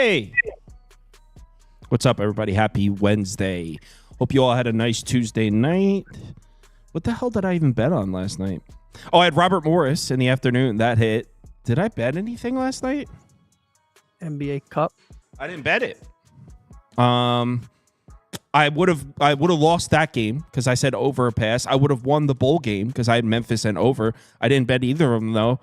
Hey, what's up, everybody? Happy Wednesday. Hope you all had a nice Tuesday night. What the hell did I even bet on last night? Oh, I had Robert Morris in the afternoon. That hit. Did I bet anything last night? NBA Cup. I didn't bet it. I would have lost that game because I said over a pass. I would have won the bowl game because I had Memphis and over. I didn't bet either of them though.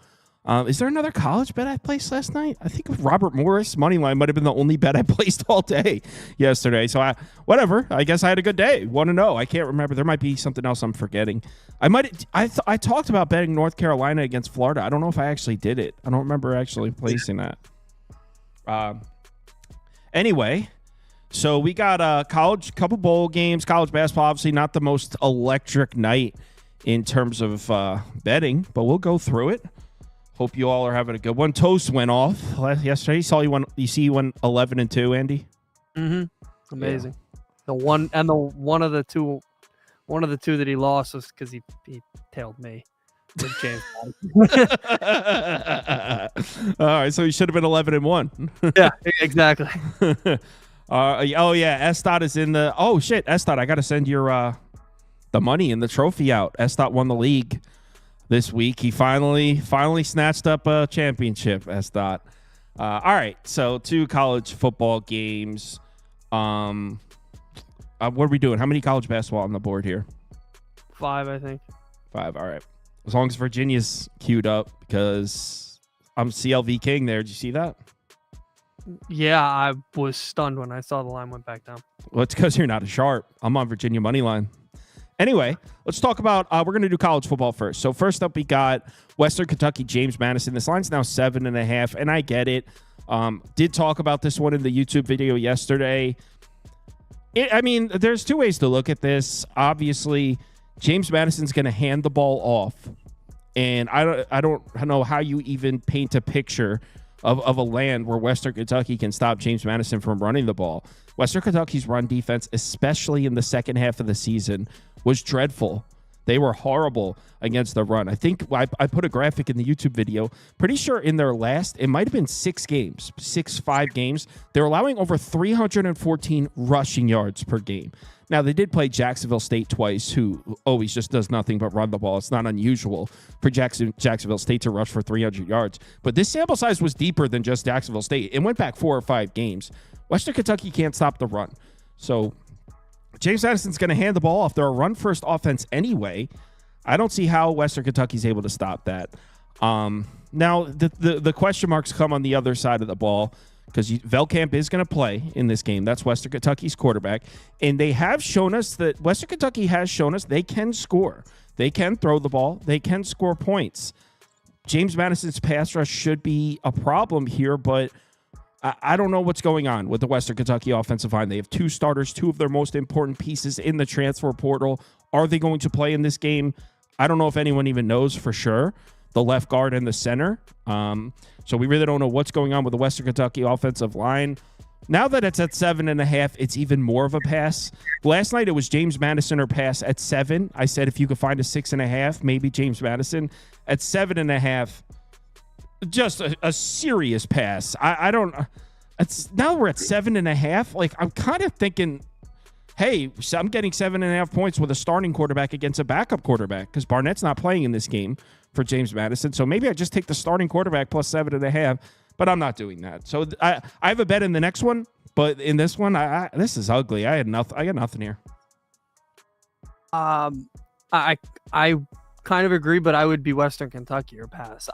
Is there another college bet I placed last night? I think Robert Morris money line might have been the only bet I placed all day yesterday. So whatever. I guess I had a good day. 1-0. I can't remember. There might be something else I'm forgetting. I talked about betting North Carolina against Florida. I don't know if I actually did it. I don't remember actually placing that. Anyway, so we got a couple bowl games, college basketball. Obviously, not the most electric night in terms of betting, but we'll go through it. Hope you all are having a good one. Toast went off yesterday. You went 11-2, Andy. Mm-hmm. Amazing. Yeah. One of the two that he lost was because he tailed me. With James. All right, so he should have been 11-1. Yeah, exactly. Oh yeah, S-Dot is in the. Oh shit, S-Dot, I got to send your the money and the trophy out. S-Dot won the league this week. He finally snatched up a championship. S-Dot. All right, so 2 college football games. What are we doing? How many college basketball on the board here? 5, I think. 5. All right. As long as Virginia's queued up, because I'm CLV King there. Did you see that? Yeah, I was stunned when I saw the line went back down. Well, it's because you're not a sharp. I'm on Virginia money line. Anyway, let's talk about, we're going to do college football first. So first up, we got Western Kentucky, James Madison. This line's now 7.5, and I get it. Did talk about this one in the YouTube video yesterday. There's 2 ways to look at this. Obviously, James Madison's going to hand the ball off, and I don't know how you even paint a picture of a land where Western Kentucky can stop James Madison from running the ball. Western Kentucky's run defense, especially in the second half of the season, was dreadful. They were horrible against the run. I think I put a graphic in the YouTube video. Pretty sure in their last, it might have been 5 games, they're allowing over 314 rushing yards per game. Now, they did play Jacksonville State twice, who always just does nothing but run the ball. It's not unusual for Jacksonville State to rush for 300 yards. But this sample size was deeper than just Jacksonville State. It went back 4 or 5 games. Western Kentucky can't stop the run. So James Madison's going to hand the ball off. They're a run-first offense anyway. I don't see how Western Kentucky's able to stop that. Now, the question marks come on the other side of the ball, because Velkamp is going to play in this game. That's Western Kentucky's quarterback. And they have shown us that Western Kentucky has shown us they can score. They can throw the ball. They can score points. James Madison's pass rush should be a problem here, but I don't know what's going on with the Western Kentucky offensive line. They have 2 starters, 2 of their most important pieces in the transfer portal. Are they going to play in this game? I don't know if anyone even knows for sure. The left guard and the center. So we really don't know what's going on with the Western Kentucky offensive line. Now that it's at 7.5, it's even more of a pass. Last night it was James Madison or pass at 7. I said if you could find a 6.5, maybe James Madison. At 7.5, just a serious pass. I don't. It's now we're at 7.5. Like, I'm kind of thinking, hey, I'm getting 7.5 points with a starting quarterback against a backup quarterback, because Barnett's not playing in this game for James Madison. So maybe I just take the starting quarterback plus 7.5, but I'm not doing that. So I have a bet in the next one, but in this one, this is ugly. I got nothing here. I kind of agree, but I would be Western Kentucky or pass.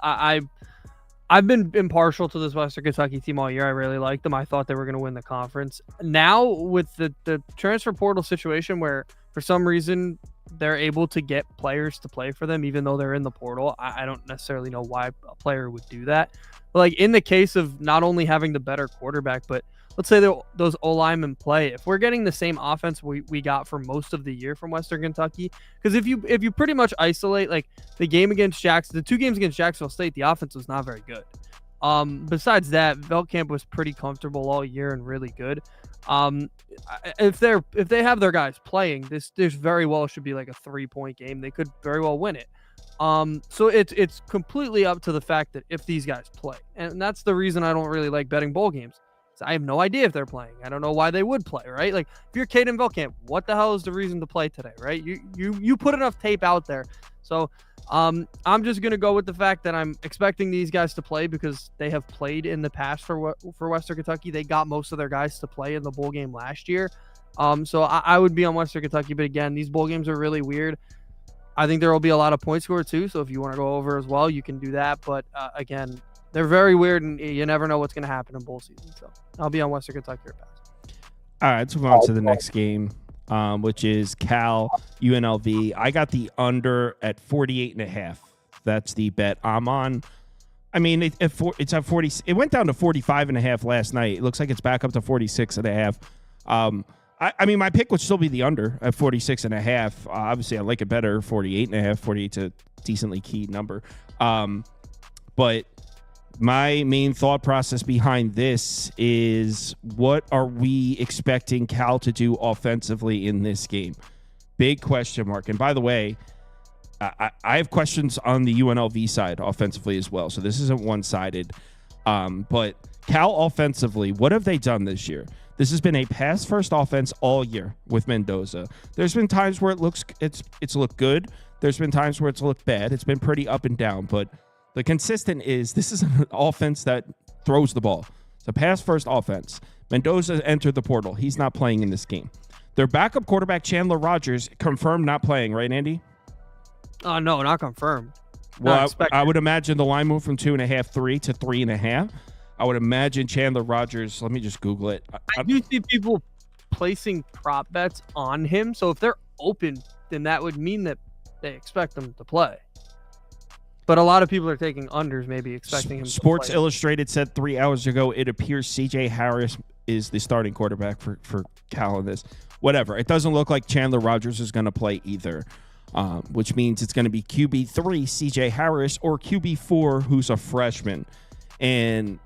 I've been impartial to this Western Kentucky team all year. I really liked them. I thought they were going to win the conference. Now with the transfer portal situation, where for some reason they're able to get players to play for them, even though they're in the portal, I don't necessarily know why a player would do that. But like in the case of not only having the better quarterback, but let's say those O-linemen play. If we're getting the same offense we got for most of the year from Western Kentucky, because if you pretty much isolate like the 2 games against Jacksonville State, the offense was not very good. Besides that, Velkamp was pretty comfortable all year and really good. If they have their guys playing, this very well should be like a 3-point game. They could very well win it. So it's completely up to the fact that if these guys play, and that's the reason I don't really like betting bowl games. I have no idea if they're playing. I don't know why they would play, right? Like, if you're Caden Velkamp, what the hell is the reason to play today, right? You put enough tape out there. So I'm just going to go with the fact that I'm expecting these guys to play because they have played in the past for Western Kentucky. They got most of their guys to play in the bowl game last year. So I would be on Western Kentucky. But again, these bowl games are really weird. I think there will be a lot of point score too. So if you want to go over as well, you can do that. But again, they're very weird, and you never know what's going to happen in bowl season. So I'll be on Western Kentucky or pass. All right, let's move on to the next game, which is Cal UNLV. I got the under at 48.5. That's the bet I'm on. I mean, it's at 40. It went down to 45.5 last night. It looks like it's back up to 46.5. I mean, my pick would still be the under at 46.5. Obviously, I like it better, 48.5. 48's a decently key number. But my main thought process behind this is, what are we expecting Cal to do offensively in this game? Big question mark. And by the way, I have questions on the UNLV side offensively as well. So this isn't one-sided. But Cal offensively, what have they done this year? This has been a pass-first offense all year with Mendoza. There's been times where it's looked good. There's been times where it's looked bad. It's been pretty up and down, but the consistent is this is an offense that throws the ball. It's a pass-first offense. Mendoza entered the portal. He's not playing in this game. Their backup quarterback, Chandler Rogers, confirmed not playing, right, Andy? No, not confirmed. Well, I would imagine the line moved from 2.5, 3 to 3.5. I would imagine Chandler Rogers. Let me just Google it. I do see people placing prop bets on him. So if they're open, then that would mean that they expect him to play. But a lot of people are taking unders, maybe expecting him to play. Sports Illustrated said 3 hours ago, it appears C.J. Harris is the starting quarterback for Cal in this. Whatever. It doesn't look like Chandler Rogers is going to play either, which means it's going to be QB3, C.J. Harris, or QB4, who's a freshman. And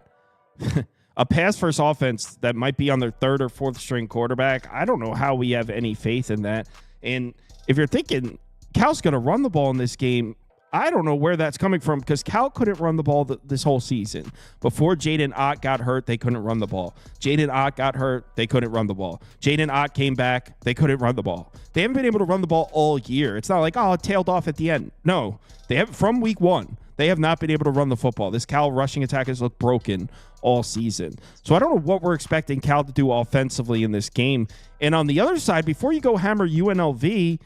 a pass-first offense that might be on their third or fourth string quarterback, I don't know how we have any faith in that. And if you're thinking Cal's going to run the ball in this game, I don't know where that's coming from, because Cal couldn't run the ball this whole season. Before Jaden Ott got hurt, they couldn't run the ball. Jaden Ott got hurt, they couldn't run the ball. Jaden Ott came back, they couldn't run the ball. They haven't been able to run the ball all year. It's not like, it tailed off at the end. No, they have from week one. They have not been able to run the football. This Cal rushing attack has looked broken all season. So I don't know what we're expecting Cal to do offensively in this game. And on the other side, before you go hammer UNLV,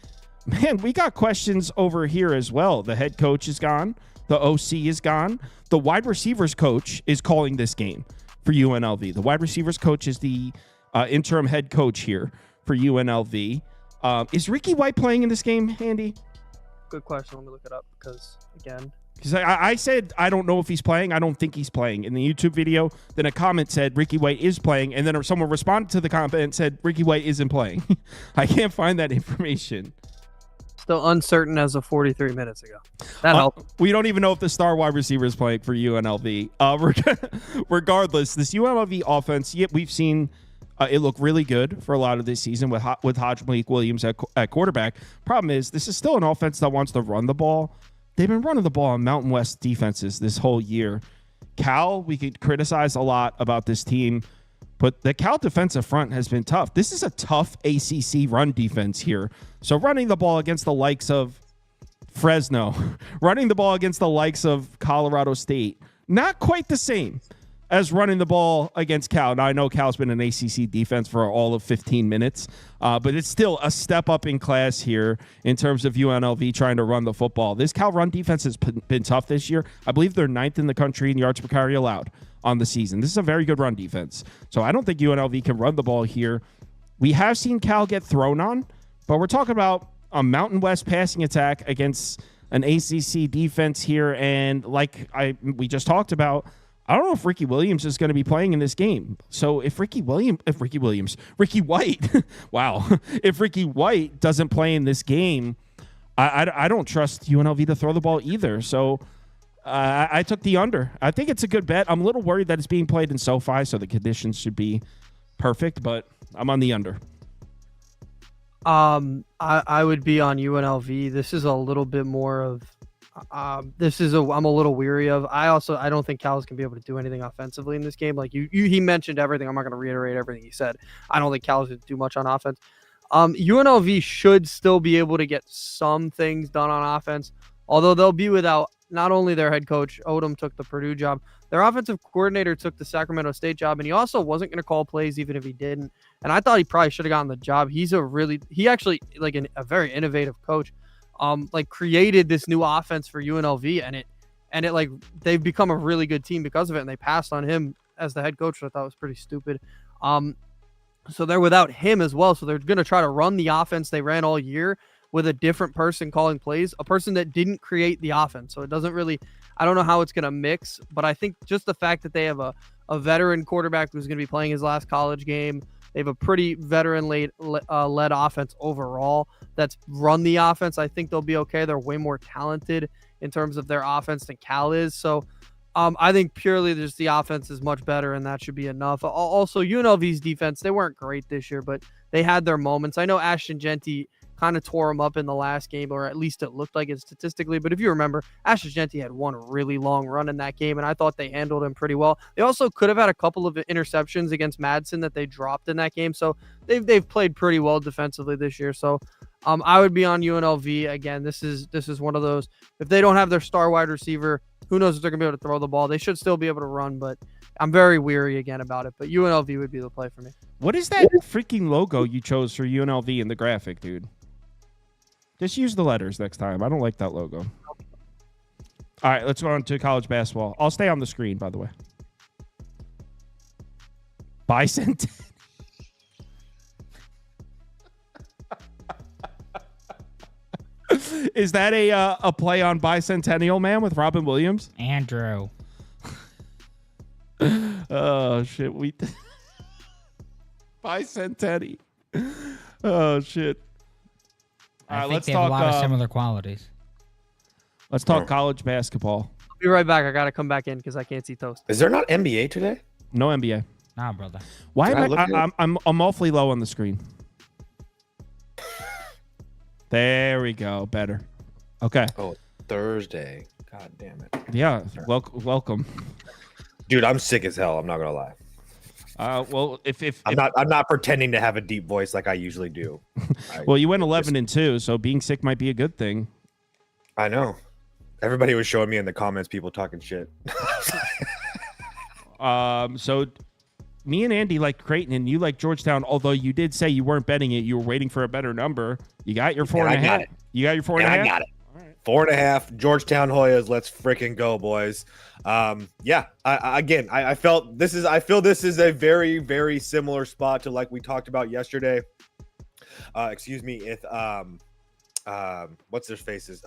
man, we got questions over here as well. The head coach is gone. The OC is gone. The wide receivers coach is calling this game for UNLV. The wide receivers coach is the interim head coach here for UNLV. Is Ricky White playing in this game, Andy? Good question. Let me look it up because I said I don't know if he's playing. I don't think he's playing in the YouTube video. Then a comment said Ricky White is playing, and then someone responded to the comment and said Ricky White isn't playing. I can't find that information. Still uncertain as of 43 minutes ago. That helped. We don't even know if the star wide receiver is playing for UNLV. Regardless, this UNLV offense, we've seen it look really good for a lot of this season with Malik Williams at quarterback. Problem is, this is still an offense that wants to run the ball. They've been running the ball on Mountain West defenses this whole year. Cal, we could criticize a lot about this team, but the Cal defensive front has been tough. This is a tough ACC run defense here. So running the ball against the likes of Fresno, running the ball against the likes of Colorado State, not quite the same as running the ball against Cal. Now, I know Cal's been an ACC defense for all of 15 minutes, but it's still a step up in class here in terms of UNLV trying to run the football. This Cal run defense has been tough this year. I believe they're 9th in the country in yards per carry allowed on the season. This is a very good run defense. So I don't think UNLV can run the ball here. We have seen Cal get thrown on, but we're talking about a Mountain West passing attack against an ACC defense here. And like we just talked about, I don't know if Ricky Williams is going to be playing in this game. So if Ricky White, wow. If Ricky White doesn't play in this game, I don't trust UNLV to throw the ball either. So I took the under. I think it's a good bet. I'm a little worried that it's being played in SoFi, so the conditions should be perfect, but I'm on the under. I would be on UNLV. This is a little bit more of This is I'm a little weary of. I don't think Cal's gonna be able to do anything offensively in this game. Like he mentioned everything. I'm not gonna reiterate everything he said. I don't think Cal's gonna do much on offense. UNLV should still be able to get some things done on offense, although they'll be without not only their head coach, Odom took the Purdue job, their offensive coordinator took the Sacramento State job, and he also wasn't going to call plays even if he didn't. And I thought he probably should have gotten the job. He actually like a very innovative coach, like created this new offense for UNLV, and it like they've become a really good team because of it, and they passed on him as the head coach, which I thought was pretty stupid. So they're without him as well. So they're going to try to run the offense they ran all year with a different person calling plays, a person that didn't create the offense. So it doesn't really, I don't know how it's going to mix, but I think just the fact that they have a veteran quarterback who's going to be playing his last college game, they have a pretty veteran-led offense overall that's run the offense. I think they'll be okay. They're way more talented in terms of their offense than Cal is. So I think purely just the offense is much better, and that should be enough. Also, UNLV's defense, they weren't great this year, but they had their moments. I know Ashton Genty kind of tore him up in the last game, or at least it looked like it statistically. But if you remember, Ashton Genty had one really long run in that game, and I thought they handled him pretty well. They also could have had a couple of interceptions against Madison that they dropped in that game. So they've played pretty well defensively this year. So I would be on UNLV. Again, this is one of those, if they don't have their star wide receiver, who knows if they're going to be able to throw the ball. They should still be able to run, but I'm very weary again about it. But UNLV would be the play for me. What is that freaking logo you chose for UNLV in the graphic, dude? Just use the letters next time. I don't like that logo. All right, let's go on to college basketball. I'll stay on the screen, by the way. Bicentennial. Is that a play on Bicentennial Man with Robin Williams? Andrew. Oh, shit. Bicentennial. Oh, shit. I think let's they have a lot of similar qualities. Let's talk college basketball. I'll be right back. I got to come back in because I can't see Toast. Is there not NBA today? No NBA. Nah, brother. Why am I'm awfully low on the screen. There we go. Better. Okay. Oh, Thursday. God damn it. Yeah. Welcome. Dude, I'm sick as hell. I'm not gonna lie. Well, if I'm not pretending to have a deep voice like I usually do. Well, you went 11-2, so being sick might be a good thing. I know. Everybody was showing me in the comments people talking shit. So me and Andy like Creighton, and you like Georgetown. Although you did say you weren't betting it, you were waiting for a better number. You got your 4.5. You got your 4.5. I got it. All right. 4.5. Georgetown Hoyas. Let's freaking go, boys. Yeah. I feel this is a very, very similar spot to like we talked about yesterday. Excuse me. If what's their faces?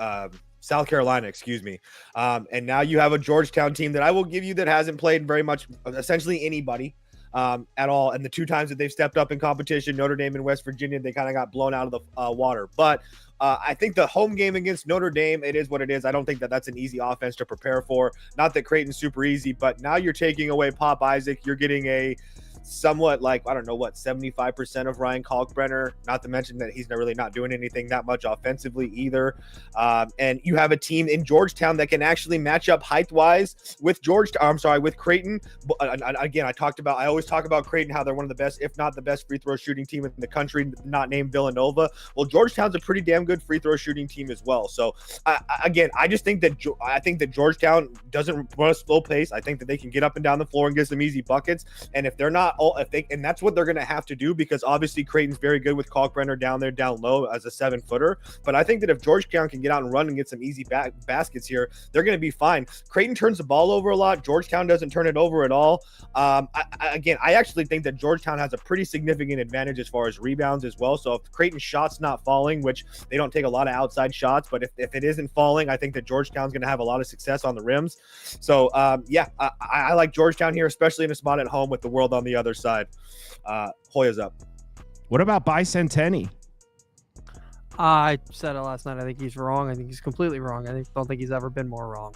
South Carolina, excuse me. And now you have a Georgetown team that I will give you that hasn't played very much, essentially anybody. At all. And the two times that they've stepped up in competition, Notre Dame and West Virginia, they kind of got blown out of the water. But I think the home game against Notre Dame, it is what it is. I don't think that that's an easy offense to prepare for. Not that Creighton's super easy, but now you're taking away Pop Isaac. You're getting a somewhat like, I don't know what, 75% of Ryan Kalkbrenner, not to mention that he's really not doing anything that much offensively either. And you have a team in Georgetown that can actually match up height-wise with with Creighton. Again, I always talk about Creighton, how they're one of the best, if not the best free throw shooting team in the country, not named Villanova. Well, Georgetown's a pretty damn good free throw shooting team as well. So I just think that Georgetown doesn't run a slow pace. I think that they can get up and down the floor and get some easy buckets. And if they're not and that's what they're going to have to do, because obviously Creighton's very good with Kalkbrenner down low as a 7-footer. But I think that if Georgetown can get out and run and get some easy baskets here, they're going to be fine. Creighton turns the ball over a lot. Georgetown doesn't turn it over at all. I actually think that Georgetown has a pretty significant advantage as far as rebounds as well. So if Creighton's shot's not falling, which they don't take a lot of outside shots, but if it isn't falling, I think that Georgetown's going to have a lot of success on the rims. So I like Georgetown here, especially in a spot at home with the world on the other side. Hoya's up. What about Bicentennial? I said it last night. I think he's wrong. I think he's completely wrong. Don't think he's ever been more wrong.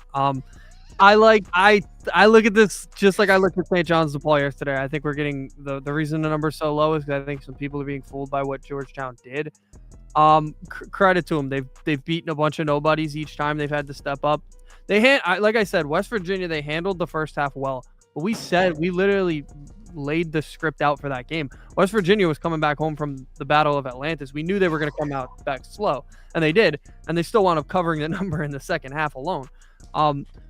I look at this just like I looked at St. John's DePaul yesterday. I think we're getting the reason the number's so low is because I think some people are being fooled by what Georgetown did. Credit to them. They've beaten a bunch of nobodies each time they've had to step up. Like I said, West Virginia, they handled the first half well. But we literally laid the script out for that game. West Virginia was coming back home from the Battle of Atlantis. We knew they were going to come out back slow, and they did. And they still wound up covering the number in the second half alone.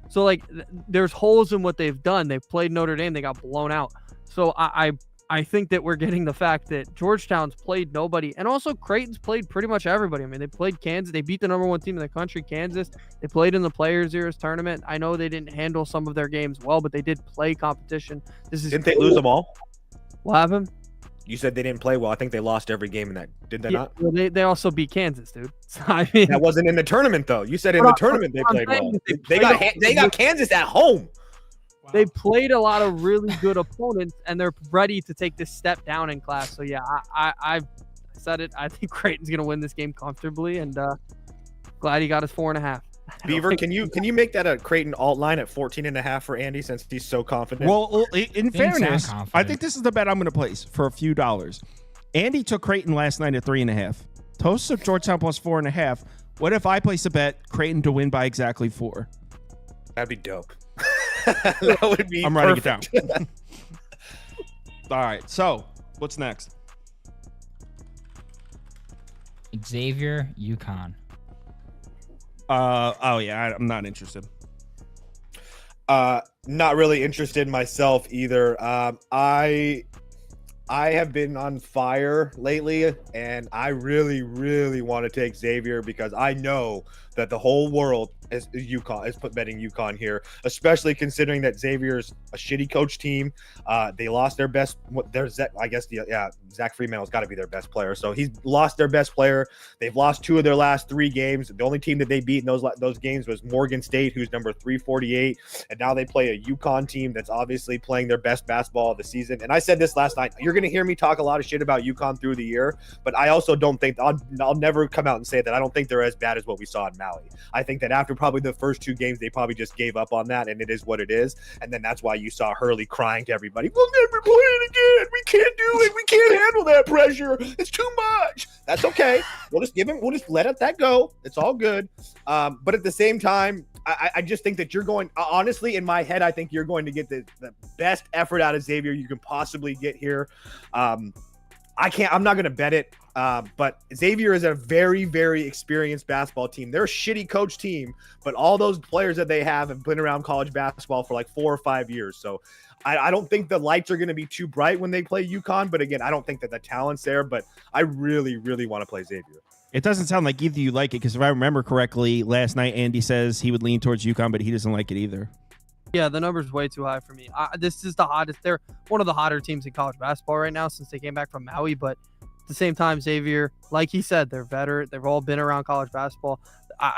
So like there's holes in what they've done. They've played Notre Dame. They got blown out. So I think that we're getting the fact that Georgetown's played nobody, and also Creighton's played pretty much everybody. I mean, they played Kansas. They beat the number 1 team in the country, Kansas. They played in the Players Series tournament. I know they didn't handle some of their games well, but they did play competition. Didn't they lose them all? What happened? You said they didn't play well. I think they lost every game in that. Did they not? Well, they also beat Kansas, dude. So, I mean, that wasn't in the tournament, though. You said in the tournament they played well. They got Kansas at home. They played a lot of really good opponents, and they're ready to take this step down in class. So, yeah, I said it. I think Creighton's going to win this game comfortably, and glad he got his 4.5. Beaver, can you make that a Creighton alt line at 14.5 for Andy since he's so confident? Well, in fairness, I think this is the bet I'm going to place for a few dollars. Andy took Creighton last night at 3.5. Toast took Georgetown plus 4.5. What if I place a bet Creighton to win by exactly 4? That'd be dope. That would be I'm perfect. writing it down. All right, so what's next? Xavier, UConn. I'm not interested. Not really interested myself either. I have been on fire lately, and I really, really want to take Xavier because I know that the whole world is UConn is betting UConn here, especially considering that Xavier's a shitty coach team. They lost their best. Zach Freeman's got to be their best player. So he's lost their best player. They've lost 2 of their last 3 games. The only team that they beat in those games was Morgan State, who's number 348, and now they play a UConn team that's obviously playing their best basketball of the season. And I said this last night. You're going to hear me talk a lot of shit about UConn through the year, but I also don't think I'll never come out and say that I don't think they're as bad as what we saw in Maui. I think that after probably the first 2 games, they probably just gave up on that, and it is what it is. And then that's why you saw Hurley crying to everybody, "We'll never play it again. We can't do it. We can't handle that pressure. It's too much." That's okay. We'll just let that go. It's all good. But at the same time, I just think that you're going, honestly, in my head, I think you're going to get the best effort out of Xavier you can possibly get here. I'm not going to bet it. But Xavier is a very, very experienced basketball team. They're a shitty coach team, but all those players that they have been around college basketball for like 4 or 5 years. So I don't think the lights are going to be too bright when they play UConn. But again, I don't think that the talent's there, but I really, really want to play Xavier. It doesn't sound like either you like it, because if I remember correctly, last night Andy says he would lean towards UConn, but he doesn't like it either. Yeah, the number's way too high for me. This is the hottest. They're one of the hotter teams in college basketball right now since they came back from Maui. But at the same time, Xavier, like he said, they're veteran. They've all been around college basketball.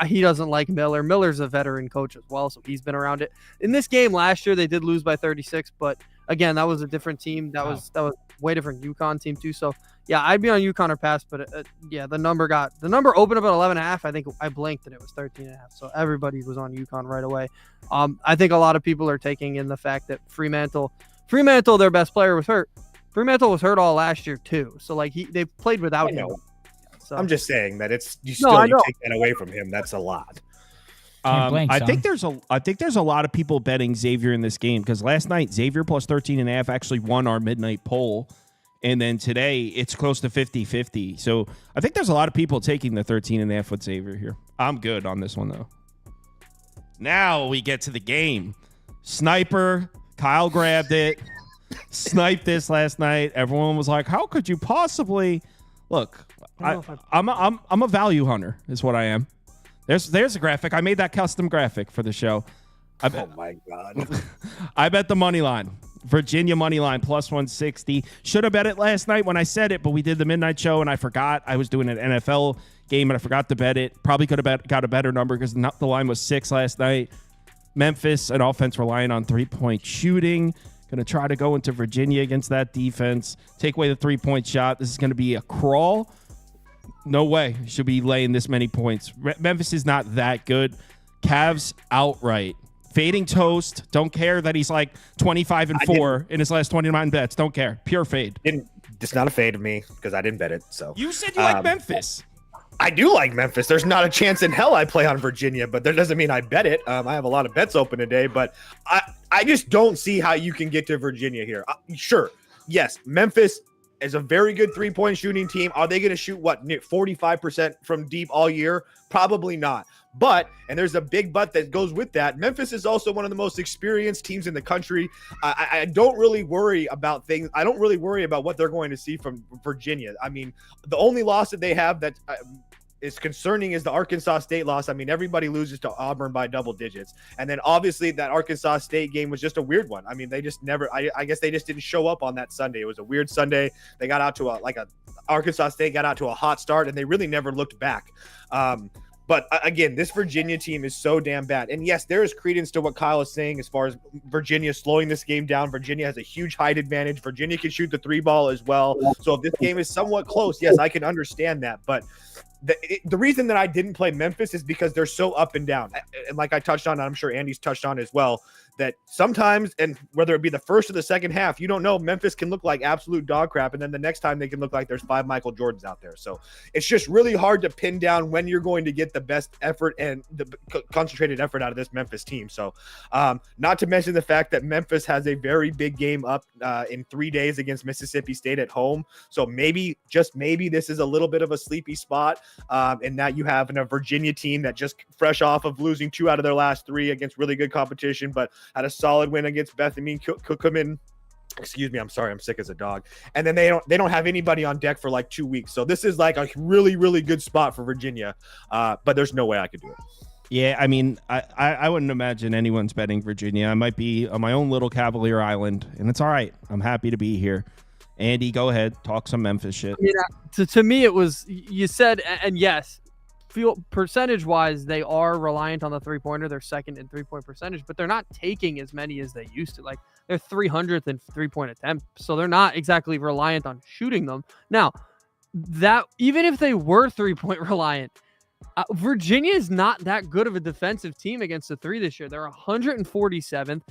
He doesn't like Miller. Miller's a veteran coach as well, so he's been around it. In this game last year, they did lose by 36, but again, that was a different team. That was way different UConn team too. So yeah, I'd be on UConn or pass, but the number opened up at 11.5. I think I blinked and it was 13.5. So everybody was on UConn right away. I think a lot of people are taking in the fact that Fremantle, their best player, was hurt. Fremantle was hurt all last year too. So like they played without him. So I'm just saying that you take that away from him. That's a lot. I think there's a lot of people betting Xavier in this game, because last night Xavier plus 13.5 actually won our midnight poll. And then today it's close to 50-50. So I think there's a lot of people taking the 13.5 with Xavier here. I'm good on this one, though. Now we get to the game. Sniper. Kyle grabbed it. Sniped this last night. Everyone was like, how could you possibly... Look, I'm a value hunter is what I am. There's a graphic. I made that custom graphic for the show. Oh, my God. I bet the money line. Virginia money line plus 160. Should have bet it last night when I said it, but we did the midnight show and I forgot. I was doing an NFL game and I forgot to bet it. Probably could have got a better number because the line was 6 last night. Memphis, an offense relying on 3-point shooting. Going to try to go into Virginia against that defense. Take away the 3-point shot. This is going to be a crawl. No way should be laying this many points. Memphis is not that good. Cavs outright. Fading Toast. Don't care that he's like 25-4 in his last 29 bets. Don't care. Pure fade. It's not a fade of me because I didn't bet it. So you said you like Memphis. I do like Memphis. There's not a chance in hell I play on Virginia, but that doesn't mean I bet it. I have a lot of bets open today, but I just don't see how you can get to Virginia here. Sure, yes, Memphis is a very good three-point shooting team. Are they going to shoot, 45% from deep all year? Probably not. But, and there's a big but that goes with that, Memphis is also one of the most experienced teams in the country. I don't really worry about things. I don't really worry about what they're going to see from Virginia. I mean, the only loss that they have that is concerning is the Arkansas State loss. I mean, everybody loses to Auburn by double digits. And then obviously that Arkansas State game was just a weird one. I mean, they just never, I guess they just didn't show up on that Sunday. It was a weird Sunday. They got out to Arkansas State got out to a hot start and they really never looked back. But again, this Virginia team is so damn bad. And yes, there is credence to what Kyle is saying as far as Virginia slowing this game down. Virginia has a huge height advantage. Virginia can shoot the three ball as well. So if this game is somewhat close, yes, I can understand that. But the reason that I didn't play Memphis is because they're so up and down. And like I touched on, I'm sure Andy's touched on as well, that sometimes, and whether it be the first or the second half, you don't know, Memphis can look like absolute dog crap. And then the next time they can look like there's 5 Michael Jordans out there. So it's just really hard to pin down when you're going to get the best effort and the concentrated effort out of this Memphis team. So not to mention the fact that Memphis has a very big game up in 3 days against Mississippi State at home. So maybe, just maybe, this is a little bit of a sleepy spot in that you have a Virginia team that just fresh off of losing 2 out of their last 3 against really good competition, but had a solid win against Beth Amin Cookman. Excuse me, I'm sorry, I'm sick as a dog. And then they don't have anybody on deck for like 2 weeks. So this is like a really, really good spot for Virginia. But there's no way I could do it. Yeah, I mean, I wouldn't imagine anyone's betting Virginia. I might be on my own little Cavalier Island, and it's all right. I'm happy to be here. Andy, go ahead, talk some Memphis shit. Yeah, to me, it was, you said, and yes, percentage-wise, they are reliant on the three-pointer. They're second in three-point percentage, but they're not taking as many as they used to. Like, they're 300th in three-point attempts, so they're not exactly reliant on shooting them. Now, that even if they were three-point reliant, Virginia is not that good of a defensive team against the three this year. They're 147th.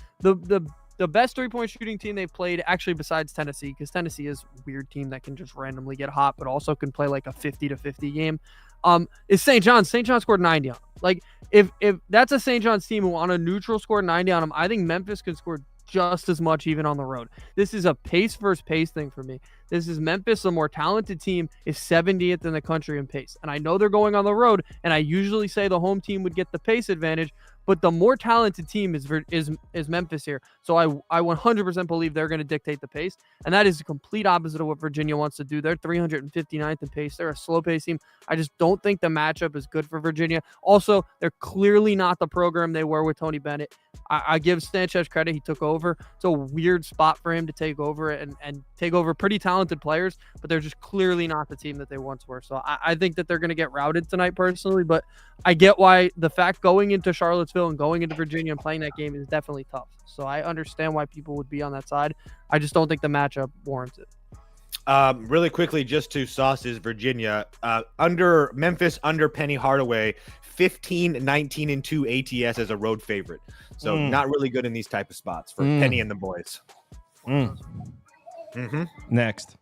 The best three-point shooting team they've played, actually besides Tennessee, because Tennessee is a weird team that can just randomly get hot, but also can play like a 50-50 game, is St. John's. St. John scored 90 on them. Like, if that's a St. John's team who on a neutral scored 90 on them, I think Memphis could score just as much even on the road. This is a pace versus pace thing for me. This is Memphis, a more talented team, is 70th in the country in pace. And I know they're going on the road, and I usually say the home team would get the pace advantage, but the more talented team is Memphis here. So I 100% believe they're going to dictate the pace, and that is the complete opposite of what Virginia wants to do. They're 359th in pace. They're a slow pace team. I just don't think the matchup is good for Virginia. Also, they're clearly not the program they were with Tony Bennett. I give Sanchez credit. He took over. It's a weird spot for him to take over and take over pretty talented players, but they're just clearly not the team that they once were. So I think that they're going to get routed tonight personally, but I get why the fact going into Charlottesville and going into Virginia and playing that game is definitely tough. So I understand why people would be on that side. I just don't think the matchup warrants it. Really quickly, just to sauces Virginia, under Memphis, under Penny Hardaway, 15-19-2 ATS as a road favorite. So not really good in these type of spots for Penny and the boys. Next.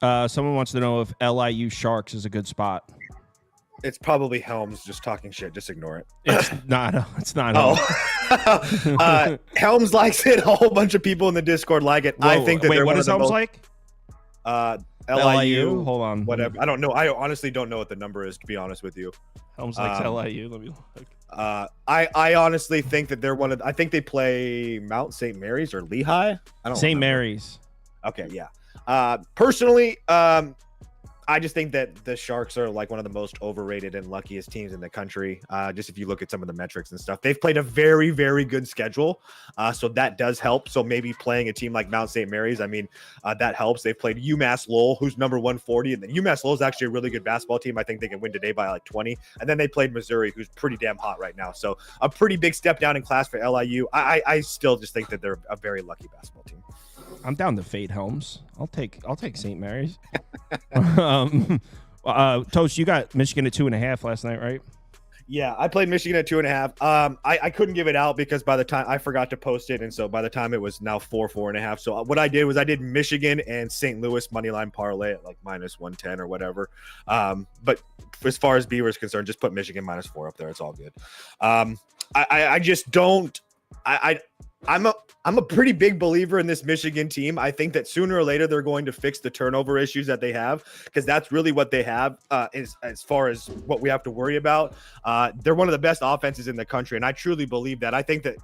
Someone wants to know if LIU Sharks is a good spot. It's probably Helms just talking shit. Just ignore it. It's not. It's not. Oh. Helms likes it. A whole bunch of people in the Discord like it. Whoa, I think that wait, they're what one is of the Helms most, like? LIU. Hold on. Whatever. I don't know. I honestly don't know what the number is, to be honest with you. Helms likes LIU. Let me look. I honestly think that they're one of. I think they play Mount St. Mary's or Lehigh. I don't. St. Mary's. Okay. Yeah. Personally, I just think that the Sharks are like one of the most overrated and luckiest teams in the country. Just if you look at some of the metrics and stuff, they've played a very, very good schedule. So that does help. So maybe playing a team like Mount St. Mary's, I mean, that helps. They've played UMass Lowell, who's number 140. And then UMass Lowell is actually a really good basketball team. I think they can win today by like 20. And then they played Missouri, who's pretty damn hot right now. So a pretty big step down in class for LIU. I still just think that they're a very lucky basketball team. I'm down to fade Helms. I'll take St. Mary's. Toast, you got Michigan at 2.5 last night, right? Yeah, I played Michigan at 2.5. I couldn't give it out because by the time I forgot to post it, and so by the time it was now 4.5. So what I did was I did Michigan and St. Louis moneyline parlay at like -110 or whatever. But as far as Beaver is concerned, just put Michigan -4 up there. It's all good. I just don't. I'm a pretty big believer in this Michigan team. I think that sooner or later they're going to fix the turnover issues that they have, because that's really what they have as far as what we have to worry about. They're one of the best offenses in the country, and I truly believe that. I think that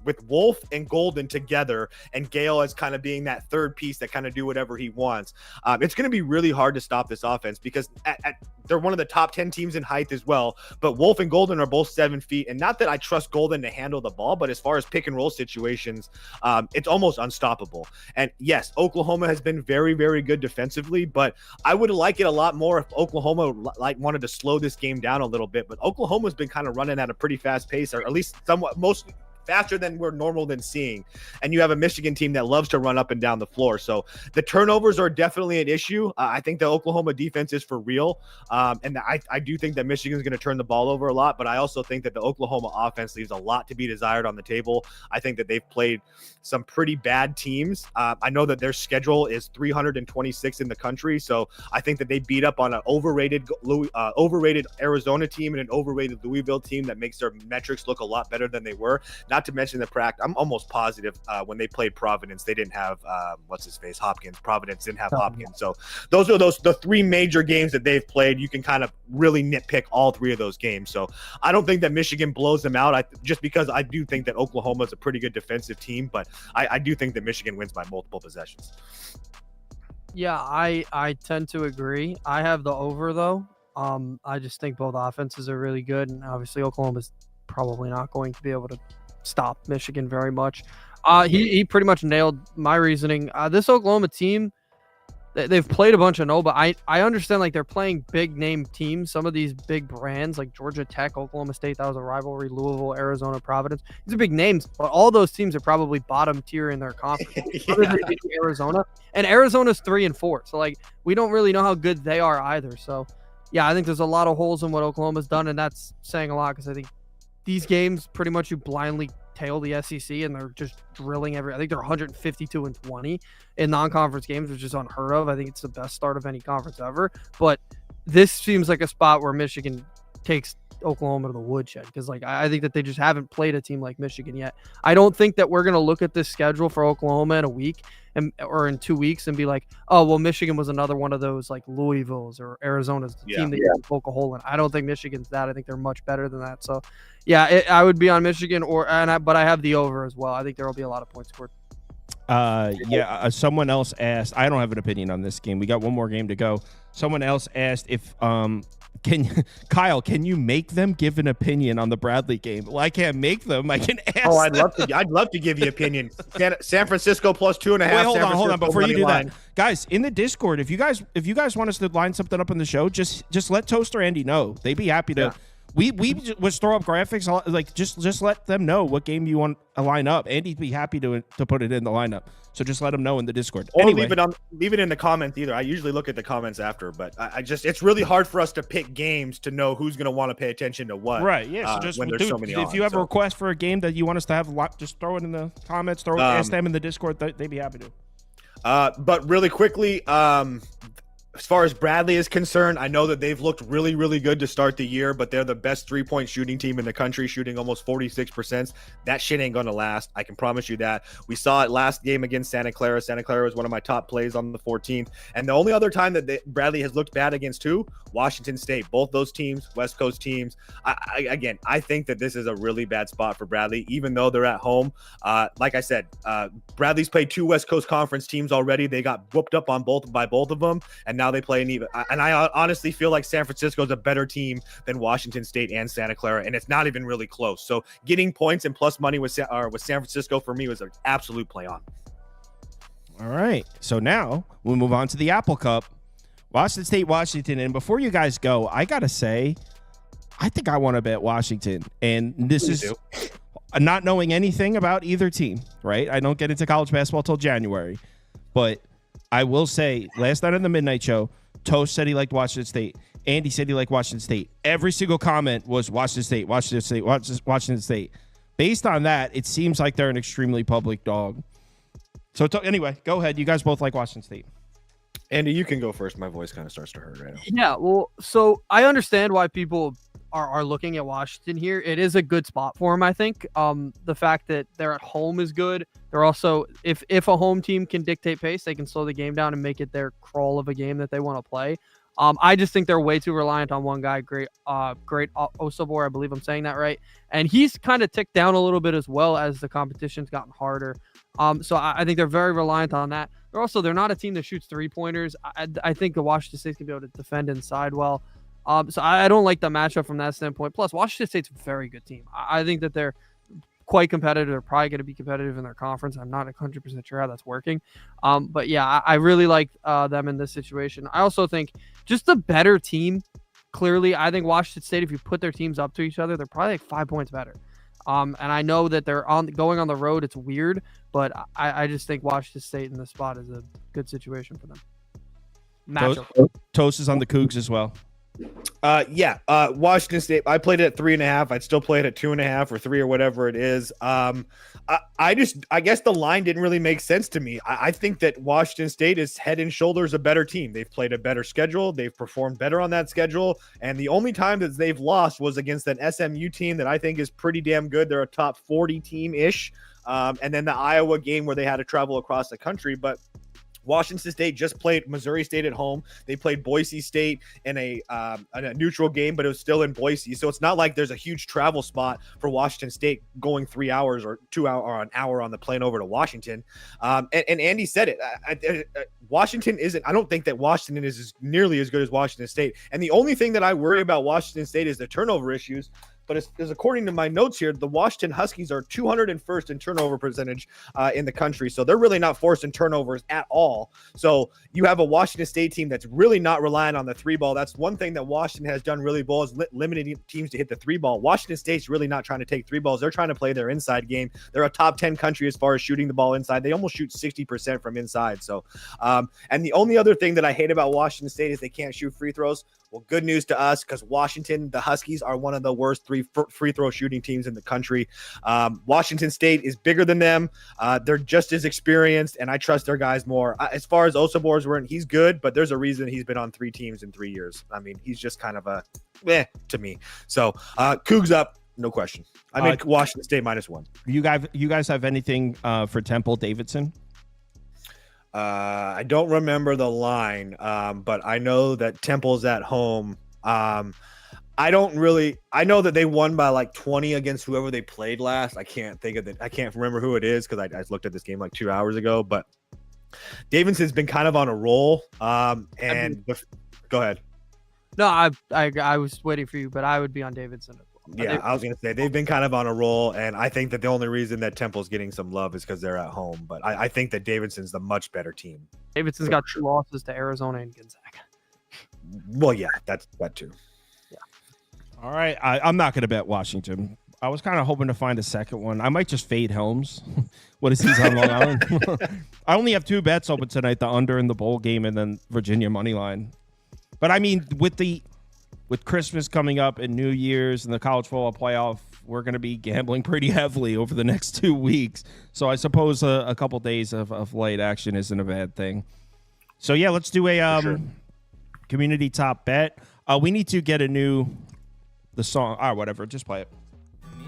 with Wolf and Golden together and Gale as kind of being that third piece that kind of do whatever he wants, it's going to be really hard to stop this offense, because they're one of the top 10 teams in height as well. But Wolf and Golden are both 7 feet, and not that I trust Golden to handle the ball, but as far as pick and roll situations, it's almost unstoppable. And yes, Oklahoma has been very, very good defensively, but I would like it a lot more if Oklahoma wanted to slow this game down a little bit. But Oklahoma's been kind of running at a pretty fast pace, or at least somewhat most faster than we're normal than seeing. And you have a Michigan team that loves to run up and down the floor. So the turnovers are definitely an issue. I think the Oklahoma defense is for real. And I do think that Michigan's going to turn the ball over a lot, but I also think that the Oklahoma offense leaves a lot to be desired on the table. I think that they've played some pretty bad teams. I know that their schedule is 326 in the country. So I think that they beat up on an overrated Arizona team and an overrated Louisville team that makes their metrics look a lot better than they were. Not to mention the practice. I'm almost positive when they played Providence, they didn't have Hopkins. Providence didn't have Hopkins. So those are the three major games that they've played. You can kind of really nitpick all three of those games. So I don't think that Michigan blows them out. Just because I do think that Oklahoma is a pretty good defensive team, but I do think that Michigan wins by multiple possessions. Yeah, I tend to agree. I have the over though. I just think both offenses are really good, and obviously Oklahoma's probably not going to be able to stop Michigan very much. He pretty much nailed my reasoning. This Oklahoma team, they've played a bunch of but I understand like they're playing big name teams. Some of these big brands like Georgia Tech, Oklahoma State, that was a rivalry. Louisville, Arizona, Providence. These are big names, but all those teams are probably bottom tier in their conference. Other than Arizona, and Arizona's 3-4. So like we don't really know how good they are either. So yeah, I think there's a lot of holes in what Oklahoma's done, and that's saying a lot because I think these games, pretty much you blindly tail the SEC, and they're just drilling I think they're 152-20 in non-conference games, which is unheard of. I think it's the best start of any conference ever. But this seems like a spot where Michigan takes Oklahoma to the woodshed, because like I think that they just haven't played a team like Michigan yet. I don't think that we're going to look at this schedule for Oklahoma in a week or in 2 weeks and be like, oh, well, Michigan was another one of those like Louisville's or Arizona's team that you can poke a hole in. I don't think Michigan's that. I think they're much better than that. So yeah, I would be on Michigan but I have the over as well. I think there will be a lot of points scored. Someone else asked, I don't have an opinion on this game. We got one more game to go. Someone else asked if Kyle, can you make them give an opinion on the Bradley game? Well, I can't make them. I can ask. Oh, I'd love to give you opinion. San Francisco plus 2.5. Wait, hold on. Before you do that, guys, in the Discord, if you guys want us to line something up on the show, just let Toaster Andy know. They'd be happy to. Yeah. We just throw up graphics, like just let them know what game you want to line up. Andy'd be happy to put it in the lineup. So just let them know in the Discord. Or leave it in the comments either. I usually look at the comments after, but it's really hard for us to pick games to know who's going to want to pay attention to what. Right. Yeah. So just when there's so many if you have a request for a game that you want us to have, just throw it in the comments. Ask them in the Discord. They'd be happy to. But really quickly, as far as Bradley is concerned, I know that they've looked really, really good to start the year, but they're the best three-point shooting team in the country, shooting almost 46%. That shit ain't going to last. I can promise you that. We saw it last game against Santa Clara. Santa Clara was one of my top plays on the 14th. And the only other time that Bradley has looked bad against Washington State. Both those teams, West Coast teams. I think that this is a really bad spot for Bradley, even though they're at home. Like I said, Bradley's played 2 West Coast Conference teams already. They got whooped up on both of them, and now they play an even. And I honestly feel like San Francisco is a better team than Washington State and Santa Clara, and it's not even really close. So getting points and plus money with San Francisco for me was an absolute play on. All right, so now we'll move on to the Apple Cup. Washington State, Washington. And before you guys go, I got to say, I think I want to bet Washington. And this is not knowing anything about either team, right? I don't get into college basketball till January. But I will say, last night on the Midnight Show, Toast said he liked Washington State. Andy said he liked Washington State. Every single comment was Washington State, Washington State, Washington State. Based on that, it seems like they're an extremely public dog. So anyway, go ahead. You guys both like Washington State. Andy, you can go first. My voice kind of starts to hurt right now. Yeah, well, so I understand why people are looking at Washington here. It is a good spot for them, I think. The fact that they're at home is good. They're also, if a home team can dictate pace, they can slow the game down and make it their crawl of a game that they want to play. I just think they're way too reliant on one guy, great Osobor, I believe I'm saying that right. And he's kind of ticked down a little bit as well as the competition's gotten harder. So I think they're very reliant on that. They're not a team that shoots three-pointers. I think the Washington State can be able to defend inside well. So I don't like the matchup from that standpoint. Plus, Washington State's a very good team. I think that they're quite competitive. They're probably going to be competitive in their conference. I'm not 100% sure how that's working. But yeah, I really like them in this situation. I also think just the better team, clearly, I think Washington State, if you put their teams up to each other, they're probably like 5 points better. And I know that they're going on the road. It's weird, but I just think Washington State in this spot is a good situation for them. Matchup. Toast is on the Cougs as well. Washington State. I played it at 3.5. I'd still play it at 2.5 or 3 or whatever it is. I guess the line didn't really make sense to me. I think that Washington State is head and shoulders a better team. They've played a better schedule. They've performed better on that schedule. And the only time that they've lost was against an SMU team that I think is pretty damn good. They're a top 40 team-ish. And then the Iowa game where they had to travel across the country. But Washington State just played Missouri State at home. They played Boise State in a neutral game, but it was still in Boise. So it's not like there's a huge travel spot for Washington State going 3 hours or 2 hours or an hour on the plane over to Washington. And Andy said it. Washington isn't. I don't think that Washington is nearly as good as Washington State. And the only thing that I worry about Washington State is the turnover issues. But as according to my notes here, the Washington Huskies are 201st in turnover percentage in the country. So they're really not forcing turnovers at all. So you have a Washington State team that's really not relying on the three ball. That's one thing that Washington has done really well, is limiting teams to hit the three ball. Washington State's really not trying to take three balls. They're trying to play their inside game. They're a top 10 country as far as shooting the ball inside. They almost shoot 60% from inside. So, and the only other thing that I hate about Washington State is they can't shoot free throws. Well, good news to us, because Washington, the Huskies, are one of the worst free throw shooting teams in the country. Washington State is bigger than them. They're just as experienced, and I trust their guys more. As far as Osobor's were, he's good, but there's a reason he's been on 3 teams in 3 years. I mean, he's just kind of to me. So Cougs up, no question. I make Washington State -1. You guys have anything for Temple Davidson? I don't remember the line, but I know that Temple's at home. I know that they won by like 20 against whoever they played last. I can't remember who it is because I looked at this game like 2 hours ago. But Davidson's been kind of on a roll. Go ahead. No, I was waiting for you, but I would be on Davidson. Yeah, I was going to say they've been kind of on a roll, and I think that the only reason that Temple's getting some love is because they're at home. But I think that Davidson's the much better team. Davidson's got 2 losses to Arizona and Gonzaga. Well, yeah, that too. Yeah. All right, I'm not going to bet Washington. I was kind of hoping to find a second one. I might just fade Helms. What is he on Long Island? I only have 2 bets open tonight: the under in the bowl game, and then Virginia money line. But I mean, with Christmas coming up and New Year's and the college football playoff, we're going to be gambling pretty heavily over the next 2 weeks. So I suppose a couple days of light action isn't a bad thing. So, yeah, let's do a community top bet. We need to get the song. Whatever. Just play it.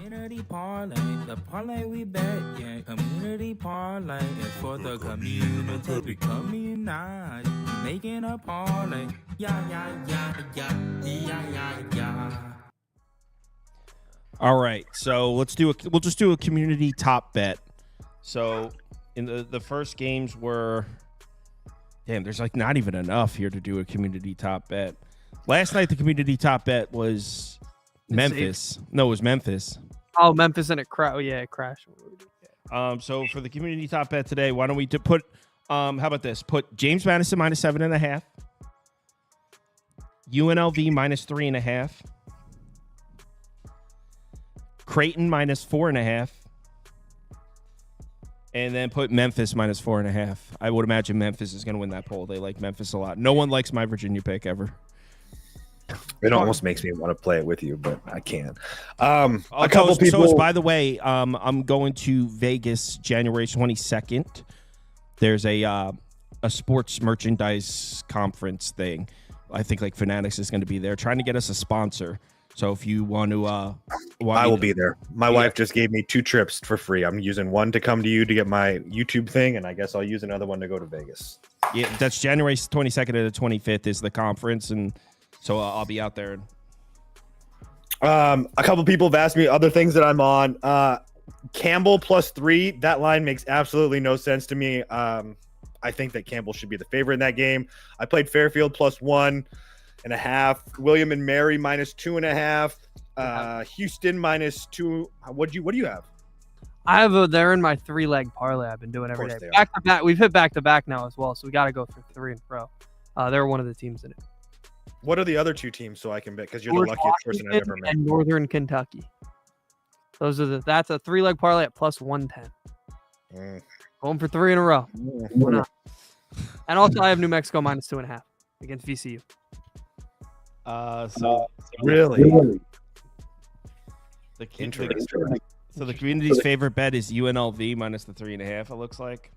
Community parlay, the parlay we bet, yeah. Community parlay is for the community. We community, making a parlay. Yeah. All right, so we'll just do a community top bet. So in the first games were, there's like not even enough here to do a community top bet. Last night the community top bet was Memphis. No, it was Memphis. Oh, Memphis and it crashed. So for the community top bet today, why don't we put how about this? Put James Madison -7.5. UNLV -3.5. Creighton -4.5. And then put Memphis minus 4.5. I would imagine Memphis is going to win that poll. They like Memphis a lot. No one likes my Virginia pick ever. It almost makes me want to play it with you, but I can't. A couple people. So, by the way, I'm going to Vegas January 22nd. There's a sports merchandise conference thing. I think like Fanatics is going to be there, trying to get us a sponsor. So if you want to, I will be there. My wife just gave me 2 trips for free. I'm using one to come to you to get my YouTube thing, and I guess I'll use another one to go to Vegas. Yeah, that's January 22nd to the 25th is the conference, and so I'll be out there. A couple people have asked me other things that I'm on. Campbell +3. That line makes absolutely no sense to me. I think that Campbell should be the favorite in that game. I played Fairfield +1.5. William and Mary -2.5. Houston -2. What do you have? I have they're in my 3-leg parlay I've been doing every day. Back to back. We've hit back to back now as well, so we got to go for 3 in a row. They're one of the teams in it. What are the other 2 teams so I can bet? Because you're the luckiest person I've ever met. And Northern Kentucky. That's a 3-leg parlay at +110. Going for 3 in a row. Why not? And also, I have New Mexico -2.5 against VCU. Really? So the community's favorite bet is UNLV minus the 3.5. It looks like.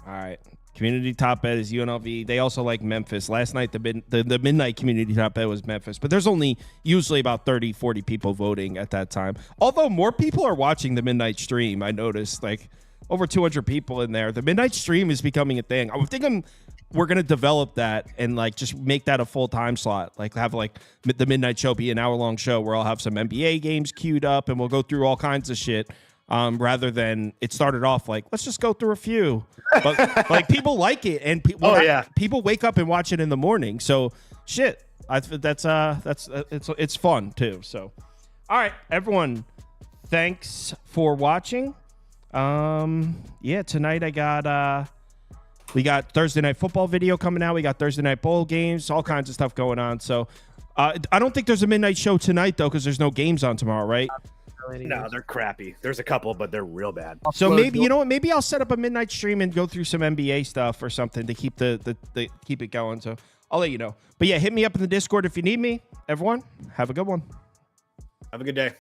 All right. Community top bet is UNLV. They also like Memphis. Last night, the midnight community top bet was Memphis. But there's only usually about 30, 40 people voting at that time. Although more people are watching the midnight stream, I noticed. Like, over 200 people in there. The midnight stream is becoming a thing. I'm thinking we're going to develop that and, like, just make that a full-time slot. Like, have, like, the midnight show be an hour-long show where I'll have some NBA games queued up and we'll go through all kinds of shit. Rather than it started off like, let's just go through a few. But like people like it, and people wake up and watch it in the morning. So shit, it's fun too. So, all right, everyone, thanks for watching. Tonight we got Thursday night football video coming out. We got Thursday night bowl games, all kinds of stuff going on. So I don't think there's a midnight show tonight though, because there's no games on tomorrow, right? No, they're crappy. There's a couple, but they're real bad. So maybe, you know what? Maybe I'll set up a midnight stream and go through some NBA stuff or something to keep keep it going. So I'll let you know. But yeah, hit me up in the Discord if you need me. Everyone, have a good one. Have a good day.